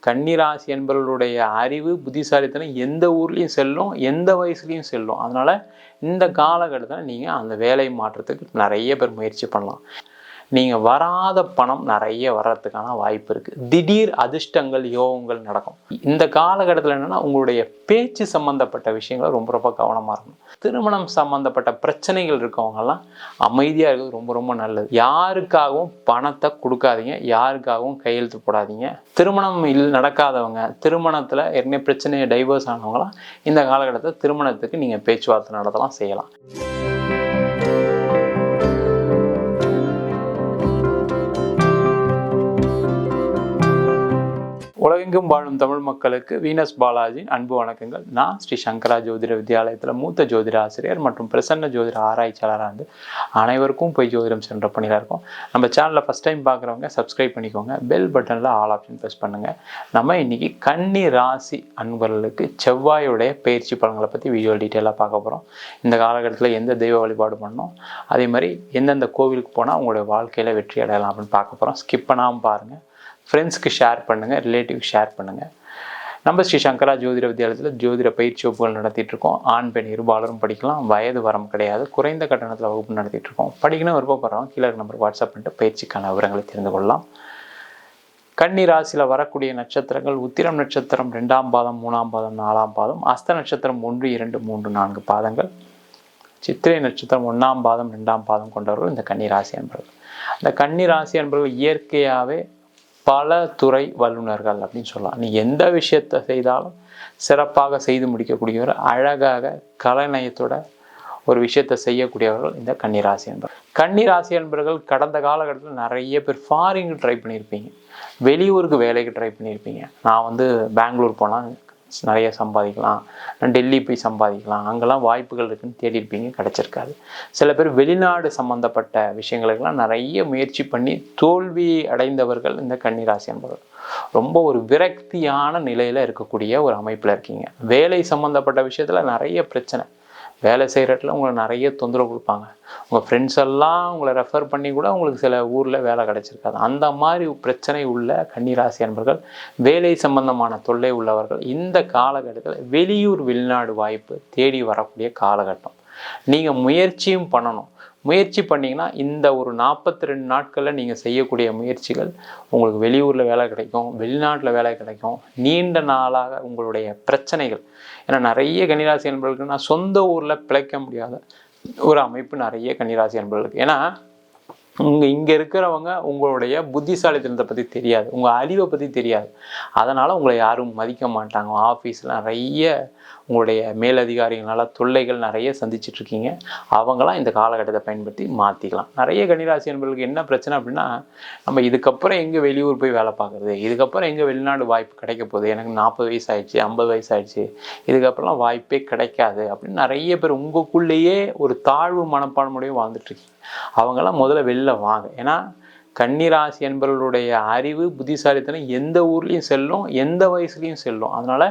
கன்னிராசி என்பவர்களுடைய அறிவு புத்திசாலித்தனம் எந்த ஊர்லேயும் செல்லும், எந்த வயசுலேயும் செல்லும். அதனால் இந்த காலகட்டத்தில் நீங்கள் அந்த வேலை மாற்றத்துக்கு நிறைய பேர் முயற்சி பண்ணலாம். நீங்கள் வராத பணம் நிறைய வர்றதுக்கான வாய்ப்பு இருக்குது. திடீர் அதிர்ஷ்டங்கள் யோகங்கள் நடக்கும். இந்த காலகட்டத்தில் என்னென்னா உங்களுடைய பேச்சு சம்மந்தப்பட்ட விஷயங்களை ரொம்ப ரொம்ப கவனமாக இருக்கணும். திருமணம் சம்மந்தப்பட்ட பிரச்சனைகள் இருக்கவங்கெல்லாம் அமைதியாக இருக்கிறது ரொம்ப ரொம்ப நல்லது. யாருக்காகவும் பணத்தை கொடுக்காதீங்க, யாருக்காகவும் கையெழுத்து போடாதீங்க. திருமணம் நடக்காதவங்க, திருமணத்தில் ஏற்கனவே பிரச்சனையை டைவர்ஸ் ஆனவங்களாம் இந்த காலகட்டத்தில் திருமணத்துக்கு நீங்கள் பேச்சுவார்த்தை நடத்தலாம், செய்யலாம். உலகெங்கும் வாழும் தமிழ் மக்களுக்கு வீனஸ் பாலாஜியின் அன்பு வணக்கங்கள். நான் ஸ்ரீ சங்கரா ஜோதிட வித்யாலயத்தில் மூத்த ஜோதிட ஆசிரியர் மற்றும் பிரசன்ன ஜோதிட ஆராய்ச்சியாளராக இருந்து அனைவருக்கும் போய் ஜோதிடம் சென்ற பணியில் இருக்கோம். நம்ம சேனலில் ஃபஸ்ட் டைம் பார்க்குறவங்க சப்ஸ்கிரைப் பண்ணிக்கோங்க, பெல் பட்டனில் ஆல் ஆப்ஷன் ப்ரெஸ் பண்ணுங்கள். நம்ம இன்றைக்கி கன்னி ராசி அன்பர்களுக்கு செவ்வாயுடைய பயிற்சி பலன்களை பற்றி வீடியோ டீட்டெயிலாக பார்க்க போகிறோம். இந்த காலகட்டத்தில் எந்த தெய்வ வழிபாடு பண்ணணும், அதே மாதிரி எந்தெந்த கோவிலுக்கு போனால் உங்களுடைய வாழ்க்கையில் வெற்றி அடையலாம் அப்படின்னு பார்க்க போகிறோம். ஸ்கிப் பண்ணாமல் பாருங்கள். ஃப்ரெண்ட்ஸ்க்கு ஷேர் பண்ணுங்கள், ரிலேட்டிவ்க்கு ஷேர் பண்ணுங்கள். நம்ம ஸ்ரீ சங்கரா ஜோதிட வித்யாலயத்தில் ஜோதிட பயிற்சி வகுப்புகள் நடத்திட்டுருக்கோம். ஆண் பெண் இருபாலரும் படிக்கலாம், வயது வரம் கிடையாது. குறைந்த கட்டணத்தில் வகுப்பு நடத்திட்டுருக்கோம். படிக்கணும் விருப்பப்படுறோம், கீழே நம்பர் வாட்ஸ்அப் பண்ணிட்டு பயிற்சிக்கான விவரங்களை தெரிந்து கொள்ளலாம். கன்னி ராசியில் வரக்கூடிய நட்சத்திரங்கள் உத்திரம் நட்சத்திரம் 2ஆம் பாதம், 3ஆம் பாதம், 4ஆம் பாதம், அஸ்த நட்சத்திரம் 1, 2, 3, 4 பாதங்கள், சித்திரை நட்சத்திரம் 1ஆம் பாதம், 2ஆம் பாதம் கொண்டவர்கள் இந்த கன்னி ராசி என்பவர்கள். இந்த கன்னி ராசி என்பவர்கள் இயற்கையாகவே பல துறை வல்லுநர்கள் அப்படின்னு சொல்லலாம். நீ எந்த விஷயத்தை செய்தாலும் சிறப்பாக செய்து முடிக்கக்கூடியவர், அழகாக கலைநயத்தோட ஒரு விஷயத்தை செய்யக்கூடியவர்கள் இந்த கன்னிராசி என்பவர்கள். கன்னிராசி என்பவர்கள் கடந்த காலகட்டத்தில் நிறைய பேர் ஃபாரினுக்கு ட்ரை பண்ணியிருப்பீங்க, வெளியூருக்கு வேலைக்கு ட்ரை பண்ணியிருப்பீங்க. நான் பெங்களூர் போனால் நிறைய சம்பாதிக்கலாம், நான் டெல்லி போய் சம்பாதிக்கலாம், அங்கெல்லாம் வாய்ப்புகள் இருக்குன்னு தேடி இருப்பீங்க, கிடச்சிருக்காது. சில பேர் வெளிநாடு சம்மந்தப்பட்ட விஷயங்களுக்கெல்லாம் நிறைய முயற்சி பண்ணி தோல்வி அடைந்தவர்கள் இந்த கன்னிராசி என்பவர்கள். ரொம்ப ஒரு விரக்தியான நிலையில் இருக்கக்கூடிய ஒரு அமைப்பில் இருக்கீங்க. வேலை சம்மந்தப்பட்ட விஷயத்தில் நிறைய பிரச்சனை, வேலை செய்கிற இடத்துல உங்களை நிறைய தொந்தரவு கொடுப்பாங்க. உங்கள் ஃப்ரெண்ட்ஸ் எல்லாம் உங்களை ரெஃபர் பண்ணி கூட உங்களுக்கு சில ஊரில் வேலை கிடச்சிருக்காது. அந்த மாதிரி பிரச்சனை உள்ள கன்னிராசி என்பவர்கள், வேலை சம்பந்தமான தொல்லை உள்ளவர்கள் இந்த காலகட்டத்தில் வெளியூர் வெளிநாடு வாய்ப்பு தேடி வரக்கூடிய காலகட்டம். நீங்கள் முயற்சியும் பண்ணணும். முயற்சி பண்ணிங்கன்னா இந்த ஒரு 42 நாட்களில் நீங்கள் செய்யக்கூடிய முயற்சிகள் உங்களுக்கு வெளியூரில் வேலை கிடைக்கும், வெளிநாட்டில் வேலை கிடைக்கும். நீண்ட நாளாக உங்களுடைய பிரச்சனைகள், ஏன்னா நிறைய கன்னிராசி என்பவர்களுக்கு நான் சொந்த ஊரில் பிழைக்க முடியாத ஒரு அமைப்பு நிறைய கன்னிராசி என்பவர்களுக்கு. ஏன்னா இங்கே இருக்கிறவங்க உங்களுடைய புத்திசாலித்தனத்தை பற்றி தெரியாது, உங்கள் அறிவை பற்றி தெரியாது. அதனால் உங்களை யாரும் மதிக்க மாட்டாங்க. ஆஃபீஸில் நிறைய உங்களுடைய மேலதிகாரிகளால் தொல்லைகள் நிறைய சந்திச்சிட்ருக்கீங்க. அவங்களாம் இந்த காலகட்டத்தை பயன்படுத்தி மாற்றிக்கலாம். நிறைய கன்னிராசி என்பவர்களுக்கு என்ன பிரச்சனை அப்படின்னா, நம்ம இதுக்கப்புறம் எங்கே வெளியூர் போய் வேலை பார்க்குறது, இதுக்கப்புறம் எங்கே வெளிநாடு வாய்ப்பு கிடைக்க போகுது, எனக்கு 40 வயசு ஆயிடுச்சு, 50 வயசு ஆயிடுச்சு, இதுக்கப்புறம்லாம் வாய்ப்பே கிடைக்காது அப்படின்னு நிறைய பேர் உங்களுக்குள்ளேயே ஒரு தாழ்வு மனப்பான்மையோடையும் வாழ்ந்துட்டுருக்கீங்க. அவங்களாம் முதல்ல வெளில வாங்க. ஏன்னா கன்னிராசி என்பவர்களுடைய அறிவு புத்திசாலித்தனம் எந்த ஊர்லேயும் செல்லும், எந்த வயசுலேயும் செல்லும். அதனால்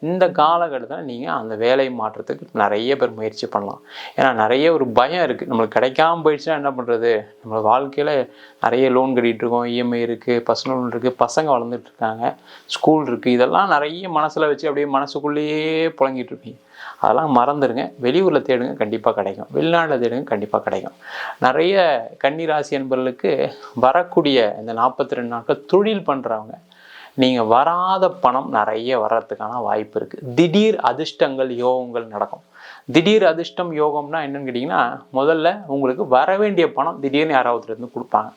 இந்த காலகட்டத்தில் நீங்கள் அந்த வேலை மாற்றத்துக்கு நிறைய பேர் முயற்சி பண்ணலாம். ஏன்னா நிறைய ஒரு பயம் இருக்குது, நம்மளுக்கு கிடைக்காம போயிடுச்சுன்னா என்ன பண்ணுறது, நம்ம வாழ்க்கையில் நிறைய லோன் கட்டிகிட்டு இருக்கோம், இஎம்ஐ இருக்குது, பர்சனல் லோன் இருக்குது, பசங்க வளர்ந்துட்டு இருக்காங்க, ஸ்கூல் இருக்குது, இதெல்லாம் நிறைய மனசில் வச்சு அப்படியே மனசுக்குள்ளேயே புழங்கிட்டு இருப்பீங்க. அதெல்லாம் மறந்துடுங்க. வெளியூரில் தேடுங்க, கண்டிப்பாக கிடைக்கும். வெளிநாட்டில் தேடுங்க, கண்டிப்பாக கிடைக்கும். நிறைய கன்னிராசி என்பவர்களுக்கு வரக்கூடிய இந்த 42 நாட்கள் தொழில் பண்ணுறவங்க, நீங்கள் வராத பணம் நிறைய வர்றதுக்கான வாய்ப்பு இருக்குது. திடீர் அதிர்ஷ்டங்கள் யோகங்கள் நடக்கும். திடீர் அதிர்ஷ்டம் யோகம்னா என்னன்னு கேட்டிங்கன்னா, முதல்ல உங்களுக்கு வர வேண்டிய பணம் திடீர்னு யாராவது இருந்து கொடுப்பாங்க.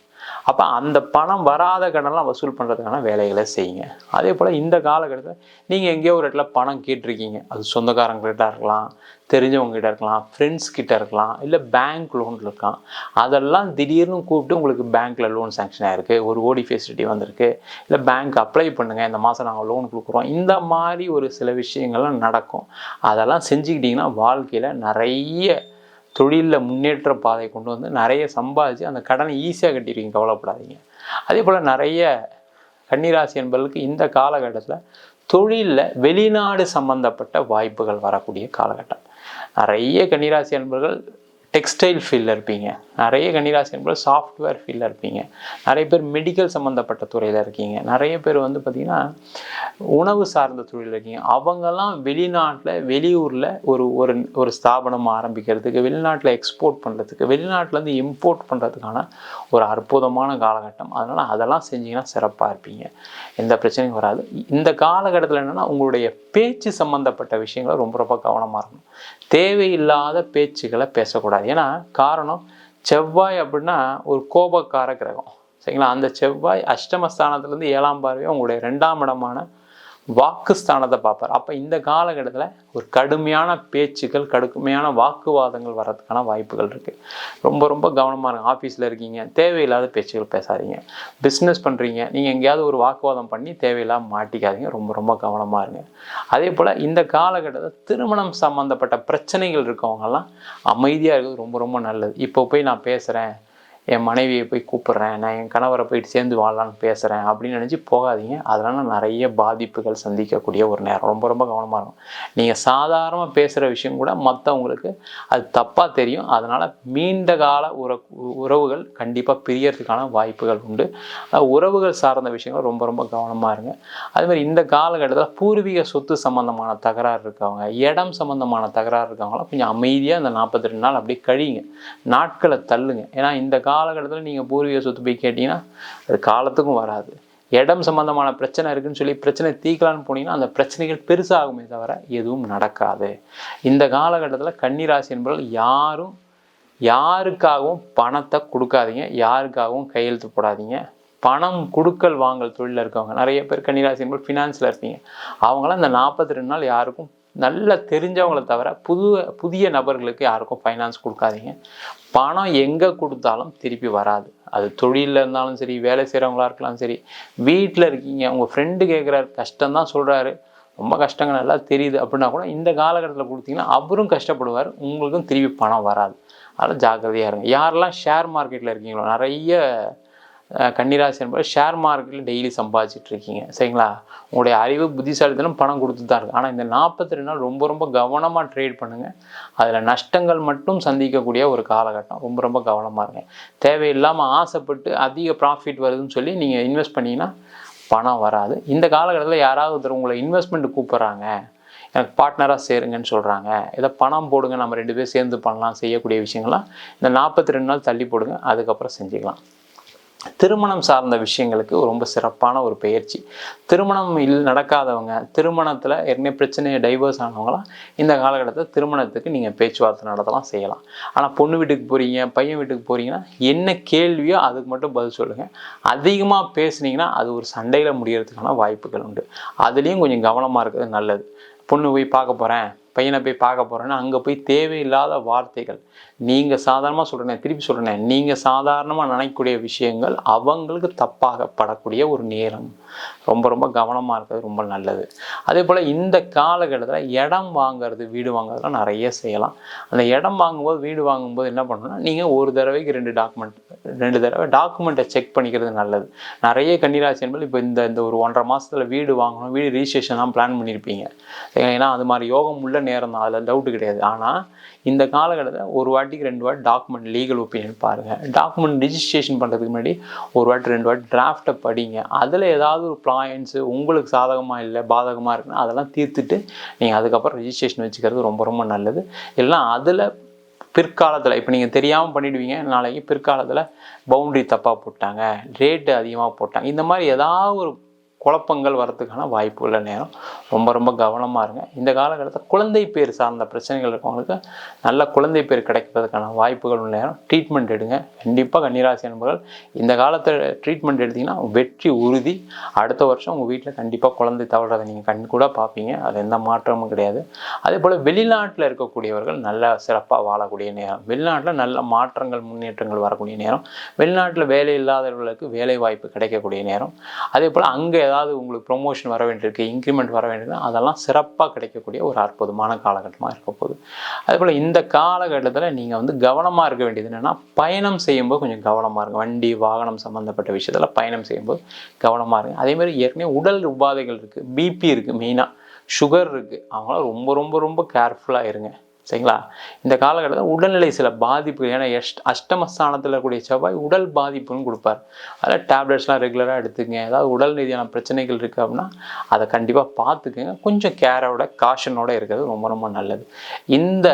அப்போ அந்த பணம் வராத கடன்லாம் வசூல் பண்ணுறதுக்கான வேலைகளை செய்யுங்க. அதே போல் இந்த காலகட்டத்தில் நீங்கள் எங்கேயோ ஒரு இடத்துல பணம் கேட்டிருக்கீங்க, அது சொந்தக்காரங்கிட்ட இருக்கலாம், தெரிஞ்சவங்ககிட்ட இருக்கலாம், ஃப்ரெண்ட்ஸ் கிட்ட இருக்கலாம், இல்லை பேங்க் லோன் இருக்கலாம். அதெல்லாம் திடீர்னு கூப்பிட்டு உங்களுக்கு பேங்க்கில் லோன் சேங்ஷன் ஆகிருக்கு, ஒரு ஓடி ஃபெசிலிட்டி வந்திருக்கு, இல்லை பேங்க் அப்ளை பண்ணுங்கள், இந்த மாதம் நாங்கள் லோன் கொடுக்குறோம், இந்த மாதிரி ஒரு சில விஷயங்கள்லாம் நடக்கும். அதெல்லாம் செஞ்சுக்கிட்டிங்கன்னா வாழ்க்கையில் நிறைய தொழிலில் முன்னேற்ற பாதை கொண்டு வந்து நிறைய சம்பாதிச்சு அந்த கடனை ஈஸியாக கட்டிடுவீங்க, கவலைப்படாதீங்க. அதே போல் நிறைய கன்னிராசி என்பவர்களுக்கு இந்த காலகட்டத்தில் தொழிலில் வெளிநாடு சம்பந்தப்பட்ட வாய்ப்புகள் வரக்கூடிய காலகட்டம். நிறைய கன்னிராசி என்பவர்கள் டெக்ஸ்டைல் ஃபீல்டில் இருப்பீங்க, நிறைய கன்னிராசி என்பவர்கள் சாஃப்ட்வேர் ஃபீல்டில் இருப்பீங்க, நிறைய பேர் மெடிக்கல் சம்மந்தப்பட்ட துறையில் இருக்கீங்க, நிறைய பேர் பார்த்திங்கன்னா உணவு சார்ந்த தொழில் இருக்கீங்க, அவங்கெல்லாம் வெளிநாட்டில் வெளியூரில் ஒரு ஒரு ஒரு ஸ்தாபனம் ஆரம்பிக்கிறதுக்கு, வெளிநாட்டில் எக்ஸ்போர்ட் பண்ணுறதுக்கு, வெளிநாட்டிலேருந்து இம்போர்ட் பண்ணுறதுக்கான ஒரு அற்புதமான காலகட்டம். அதனால் அதெல்லாம் செஞ்சிங்கன்னா சிறப்பாக இருப்பீங்க, எந்த பிரச்சனையும் வராது. இந்த காலகட்டத்தில் என்னென்னா உங்களுடைய பேச்சு சம்மந்தப்பட்ட விஷயங்களை ரொம்ப ரொம்ப கவனமாக இருக்கணும். தேவையில்லாத பேச்சுக்களை பேசக்கூடாது. ஏன்னா காரணம், செவ்வாய் அப்படின்னா ஒரு கோபக்கார கிரகம், சரிங்களா? அந்த செவ்வாய் அஷ்டமஸ்தானத்துலேருந்து 7ஆம் பார்வையாக உங்களுடைய 2ஆம் இடமான வாக்குஸ்தானத்தை பார்ப்பார். அப்போ இந்த காலகட்டத்தில் ஒரு கடுமையான பேச்சுக்கள், கடுமையான வாக்குவாதங்கள் வர்றதுக்கான வாய்ப்புகள் இருக்குது. ரொம்ப ரொம்ப கவனமாக இருங்க. ஆஃபீஸில் இருக்கீங்க, தேவையில்லாத பேச்சுகள் பேசாதீங்க. பிஸ்னஸ் பண்ணுறீங்க, நீங்கள் எங்கேயாவது ஒரு வாக்குவாதம் பண்ணி தேவையில்லாமல் மாட்டிக்காதீங்க. ரொம்ப ரொம்ப கவனமாக இருங்க. அதே போல் இந்த காலகட்டத்தில் திருமணம் சம்மந்தப்பட்ட பிரச்சனைகள் இருக்கவங்கெல்லாம் அமைதியாக இருக்கிறது ரொம்ப ரொம்ப நல்லது. இப்போ போய் நான் பேசுகிறேன், என் மனைவியை போய் கூப்பிட்றேன், நான் என் கணவரை போயிட்டு சேர்ந்து வாழலான்னு பேசுகிறேன் அப்படின்னு நினச்சி போகாதீங்க. அதனால் நிறைய பாதிப்புகள் சந்திக்கக்கூடிய ஒரு நேரம். ரொம்ப ரொம்ப கவனமாக இருக்கும். நீங்கள் சாதாரணமாக பேசுகிற விஷயம் கூட மற்றவங்களுக்கு அது தப்பாக தெரியும். அதனால் நீண்ட கால உறவுகள் கண்டிப்பாக பிரியறதுக்கான வாய்ப்புகள் உண்டு. உறவுகள் சார்ந்த விஷயங்கள் ரொம்ப ரொம்ப கவனமாக இருங்க. அதுமாதிரி இந்த காலகட்டத்தில் பூர்வீக சொத்து சம்மந்தமான தகராறு இருக்கவங்க, இடம் சம்மந்தமான தகராறு இருக்கவங்களாம் கொஞ்சம் அமைதியாக இந்த 42 நாள் அப்படியே கழியுங்க, நாட்களை தள்ளுங்க. ஏன்னா இந்த காலகட்டத்தில் நீங்கள் பூர்வீக சொத்து போய் கேட்டிங்கன்னா அது காலத்துக்கும் வராது. இடம் சம்மந்தமான பிரச்சனை இருக்குன்னு சொல்லி பிரச்சனை தீர்க்கலான்னு போனீங்கன்னா அந்த பிரச்சனைகள் பெருசாகுமே தவிர எதுவும் நடக்காது. இந்த காலகட்டத்தில் கன்னிராசி என்பவர்கள் யாருக்காகவும் பணத்தை கொடுக்காதீங்க, யாருக்காகவும் கையெழுத்து போடாதீங்க. பணம் கொடுக்கல் வாங்கல் தொழிலில் இருக்கவங்க நிறைய பேர் கன்னிராசி என்பது ஃபினான்ஸில் இருப்பீங்க, அவங்களாம் இந்த 42 நாள் யாருக்கும் நல்லா தெரிஞ்சவங்களை தவிர புதிய நபர்களுக்கு யாருக்கும் ஃபைனான்ஸ் கொடுக்காதீங்க. பணம் எங்கே கொடுத்தாலும் திருப்பி வராது. அது தொழிலில் இருந்தாலும் சரி, வேலை செய்கிறவங்களா இருக்கலாம் சரி, வீட்டில் இருக்கீங்க, உங்கள் ஃப்ரெண்டு கேட்குறாரு, கஷ்டம்தான் சொல்கிறாரு, ரொம்ப கஷ்டங்கள் நல்லா தெரியுது அப்படின்னா கூட இந்த காலகட்டத்தில் கொடுத்தீங்கன்னா அவரும் கஷ்டப்படுவார், உங்களுக்கும் திருப்பி பணம் வராது. அதனால் ஜாக்கிரதையாக இருங்க. யாரெல்லாம் ஷேர் மார்க்கெட்டில் இருக்கீங்களோ, நிறைய கன்னிராசி என்பது ஷேர் மார்க்கெட்டில் டெய்லி சம்பாதிச்சிட்டு இருக்கீங்க, சரிங்களா? உங்களுடைய அறிவு புத்திசாலித்தனம் பணம் கொடுத்து தான் இருக்குது. ஆனால் இந்த 42 நாள் ரொம்ப ரொம்ப கவனமாக ட்ரேட் பண்ணுங்கள். அதில் நஷ்டங்கள் மட்டும் சந்திக்கக்கூடிய ஒரு காலகட்டம். ரொம்ப ரொம்ப கவனமாக இருங்க. தேவையில்லாமல் ஆசைப்பட்டு அதிக ப்ராஃபிட் வருதுன்னு சொல்லி நீங்கள் இன்வெஸ்ட் பண்ணிங்கன்னா பணம் வராது. இந்த காலகட்டத்தில் யாராவது ஒருத்தர் உங்களை இன்வெஸ்ட்மெண்ட் கூப்பிட்றாங்க, எனக்கு பார்ட்னராக சேருங்கன்னு சொல்கிறாங்க, இதை பணம் போடுங்க, நம்ம 2 பேர் சேர்ந்து பண்ணலாம், செய்யக்கூடிய விஷயங்கள்லாம் இந்த 42 நாள் தள்ளி போடுங்க, அதுக்கப்புறம் செஞ்சுக்கலாம். திருமணம் சார்ந்த விஷயங்களுக்கு ரொம்ப சிறப்பான ஒரு பயிற்சி. திருமணம் நடக்காதவங்க, திருமணத்தில் ஏற்கனவே பிரச்சனையை டைவர்ஸ் ஆனவங்களாம் இந்த காலகட்டத்தில் திருமணத்துக்கு நீங்கள் பேச்சுவார்த்தை நடத்தலாம், செய்யலாம். ஆனால் பொண்ணு வீட்டுக்கு போகிறீங்க, பையன் வீட்டுக்கு போகிறீங்கன்னா என்ன கேள்வியோ அதுக்கு மட்டும் பதில் சொல்லுங்கள். அதிகமாக பேசுனீங்கன்னா அது ஒரு சண்டையில் முடியறதுக்கான வாய்ப்புகள் உண்டு. அதுலேயும் கொஞ்சம் கவனமாக இருக்கிறது நல்லது. பொண்ணு போய் பார்க்க போகிறேன், பையனை போய் பார்க்க போகிறேன்னா அங்கே போய் தேவையில்லாத வார்த்தைகள், நீங்கள் சாதாரணமாக சொல்கிறேன், திருப்பி சொல்கிறேன், நீங்கள் சாதாரணமாக நினைக்கக்கூடிய விஷயங்கள் அவங்களுக்கு தப்பாக படக்கூடிய ஒரு நேரம். ரொம்ப ரொம்ப கவனமாக இருக்கிறது ரொம்ப நல்லது. அதே போல் இந்த காலகட்டத்தில் இடம் வாங்கிறது, வீடு வாங்குறதுலாம் நிறைய செய்யலாம். அந்த இடம் வாங்கும்போது, வீடு வாங்கும்போது என்ன பண்ணணும்னா, நீங்கள் ஒரு தடவைக்கு 2 தடவை டாக்குமெண்ட்டை செக் பண்ணிக்கிறது நல்லது. நிறைய கன்னிராசி என்பது இப்போ இந்த ஒரு 1.5 மாதத்தில் வீடு வாங்கணும், வீடு ரிஜிஸ்ட்ரேஷன்லாம் பிளான் பண்ணியிருப்பீங்க. ஏன்னா அது மாதிரி யோகம் உள்ள நேரம் தான், அதில் டவுட்டு கிடையாது. ஆனால் இந்த காலகட்டத்தில் ஒரு வாட்டிக்கு 2 வாட்டி டாக்குமெண்ட் லீகல் ஒப்பீனியன் பாருங்கள். டாக்குமெண்ட் ரிஜிஸ்ட்ரேஷன் பண்ணுறதுக்கு முன்னாடி ஒரு வாட்டி 2 வாட்டி டிராஃப்டை படிங்க. அதில் ஏதாவது ஒரு பாயிண்ட்ஸு உங்களுக்கு சாதகமாக இல்லை, பாதகமாக இருக்குன்னா அதெல்லாம் தீர்த்துட்டு நீங்கள் அதுக்கப்புறம் ரிஜிஸ்ட்ரேஷன் வச்சுக்கிறது ரொம்ப ரொம்ப நல்லது. இல்லைனா அதில் பிற்காலத்தில் இப்போ நீங்கள் தெரியாமல் பண்ணிவிடுவீங்க, நாளைக்கு பிற்காலத்தில் பவுண்ட்ரி தப்பாக போட்டாங்க, ரேட்டு அதிகமாக போட்டாங்க, இந்த மாதிரி ஏதாவது ஒரு குழப்பங்கள் வரதுக்கான வாய்ப்பு உள்ள நேரம். ரொம்ப ரொம்ப கவனமாக இருங்க. இந்த காலகட்டத்தில் குழந்தை பேர் சார்ந்த பிரச்சனைகள் இருக்கவங்களுக்கு நல்ல குழந்தை பேர் கிடைப்பதற்கான வாய்ப்புகள் உள்ள நேரம். ட்ரீட்மெண்ட் எடுங்க. கண்டிப்பாக கன்னிராசி என்பவர்கள் இந்த காலத்தில் ட்ரீட்மெண்ட் எடுத்திங்கன்னா வெற்றி உறுதி. அடுத்த வருஷம் உங்கள் வீட்டில் கண்டிப்பாக குழந்தை தவறதை நீங்கள் கண் கூட பார்ப்பீங்க, அது எந்த மாற்றமும் கிடையாது. அதே போல் வெளிநாட்டில் இருக்கக்கூடியவர்கள் நல்ல சிறப்பாக வாழக்கூடிய நேரம். வெளிநாட்டில் நல்ல மாற்றங்கள், முன்னேற்றங்கள் வரக்கூடிய நேரம். வெளிநாட்டில் வேலை இல்லாதவர்களுக்கு வேலை வாய்ப்பு கிடைக்கக்கூடிய நேரம். அதே போல் அங்கே ஏதாவது உங்களுக்கு ப்ரொமோஷன் வர வேண்டியிருக்கு, இன்க்ரிமெண்ட் வர வேண்டியிருக்கு, அதெல்லாம் சிறப்பாக கிடைக்கக்கூடிய ஒரு அற்புதமான காலகட்டமாக இருக்க போகுது. அதேபோல் இந்த காலகட்டத்தில் நீங்கள் கவனமாக இருக்க வேண்டியது என்னென்னா, பயணம் செய்யும்போது கொஞ்சம் கவனமாக இருங்க. வண்டி வாகனம் சம்மந்தப்பட்ட விஷயத்தில் பயணம் செய்யும்போது கவனமாக இருங்க. அதேமாதிரி ஏற்கனவே உடல் உபாதைகள் இருக்குது, பிபி இருக்குது, மெயினாக சுகர் இருக்குது, அவங்களாம் ரொம்ப ரொம்ப ரொம்ப கேர்ஃபுல்லாக இருங்க, சரிங்களா? இந்த காலகட்டத்தில் உடல்நிலை சில பாதிப்புகள், ஏன்னா அஷ்டமஸ்தானத்தில் இருக்கக்கூடிய செவ்வாய் உடல் பாதிப்புன்னு கொடுப்பார். அதில் டேப்லெட்ஸ்லாம் ரெகுலராக எடுத்துக்கங்க. ஏதாவது உடல் ரீதியான பிரச்சனைகள் இருக்குது அப்படின்னா அதை கண்டிப்பாக பார்த்துக்குங்க. கொஞ்சம் கேரோட காஷனோட இருக்கிறது ரொம்ப ரொம்ப நல்லது. இந்த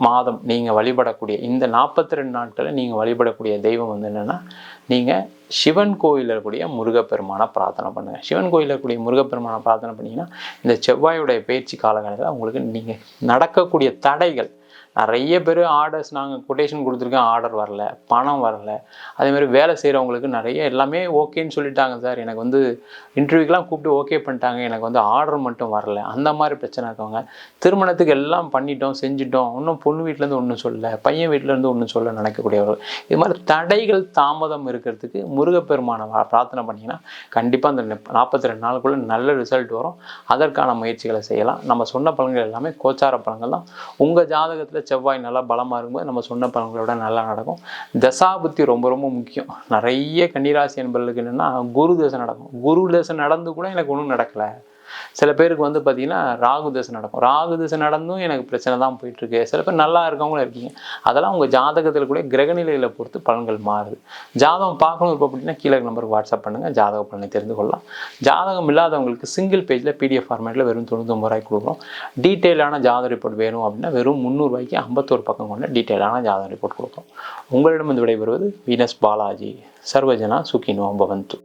மாதம் நீங்கள் வழிபடக்கூடிய இந்த 42 நாட்களில் நீங்கள் வழிபடக்கூடிய தெய்வம் வந்து என்னென்னா, நீங்கள் சிவன் கோயிலில் இருக்கக்கூடிய முருகப்பெருமானை பிரார்த்தனை பண்ணுங்கள். சிவன் கோயிலில் இருக்கக்கூடிய முருகப்பெருமானை பிரார்த்தனை பண்ணிங்கன்னா இந்த செவ்வாயுடைய பயிற்சி காலகட்டத்தில் உங்களுக்கு நீங்கள் நடக்கக்கூடிய தடைகள், நிறைய பேர் ஆர்டர்ஸ் நாங்கள் கொட்டேஷன் கொடுத்துருக்கேன், ஆர்டர் வரல, பணம் வரல. அதேமாதிரி வேலை செய்கிறவங்களுக்கு நிறைய எல்லாமே ஓகேன்னு சொல்லிட்டாங்க சார், எனக்கு வந்து இன்டர்வியூக்கெலாம் கூப்பிட்டு ஓகே பண்ணிட்டாங்க, எனக்கு வந்து ஆர்டர் மட்டும் வரல, அந்த மாதிரி பிரச்சனை இருக்கவங்க, திருமணத்துக்கு எல்லாம் பண்ணிட்டோம் செஞ்சுட்டோம், இன்னும் பொண்ணு வீட்டிலேருந்து ஒன்றும் சொல்லலை, பையன் வீட்டிலேருந்து ஒன்றும் சொல்ல நினைக்கக்கூடியவர்கள், இது மாதிரி தடைகள் தாமதம் இருக்கிறதுக்கு முருகப்பெருமானை பிரார்த்தனை பண்ணிங்கன்னா கண்டிப்பாக அந்த 42 நாளுக்குள்ளே நல்ல ரிசல்ட் வரும். அதற்கான முயற்சிகளை செய்யலாம். நம்ம சொன்ன பலன்கள் எல்லாமே கோச்சார பலன்கள் தான். உங்கள் ஜாதகத்தில் செவ்வாய் நல்லா பலமாக இருக்கும்போது நம்ம சொன்ன பலன்களோட நல்லா நடக்கும். தசாபுத்தி ரொம்ப ரொம்ப முக்கியம். நிறைய கன்னிராசி என்பவர்களுக்கு என்னென்னா குரு தசை நடக்கும். குரு தசை நடந்து கூட எனக்கு ஒன்றும் நடக்கலை. சில பேருக்கு வந்து பார்த்திங்கன்னா ராகு தசை நடக்கும். ராகு தசை நடந்தும் எனக்கு பிரச்சனை தான் போயிட்டுருக்கு. சில பேர் நல்லா இருக்கவங்களும் இருக்கீங்க. அதெல்லாம் உங்கள் ஜாதகத்தில் கூட கிரகநிலையில் பொறுத்து பலன்கள் மாறுது. ஜாதகம் பார்க்கணும் இப்போ அப்படின்னா கீழே நம்பருக்கு வாட்ஸ்அப் பண்ணுங்கள், ஜாதக பலனை தெரிந்து கொள்ளலாம். ஜாதகம் இல்லாதவங்களுக்கு சிங்கிள் பேஜில் PDF ஃபார்மேட்டில் வெறும் 99 ரூபாய்க்கு கொடுக்குறோம். டீட்டெயிலான ஜாதக ரிப்போர்ட் வேணும் அப்படின்னா வெறும் 300 ரூபாய்க்கு 51 பக்கம் கொண்ட டீட்டெயிலான ஜாதக ரிப்போர்ட் கொடுக்குறோம். உங்களிடம் விடைபெறுவது வீனஸ் பாலாஜி. சர்வஜனா சுகினோ பவந்து.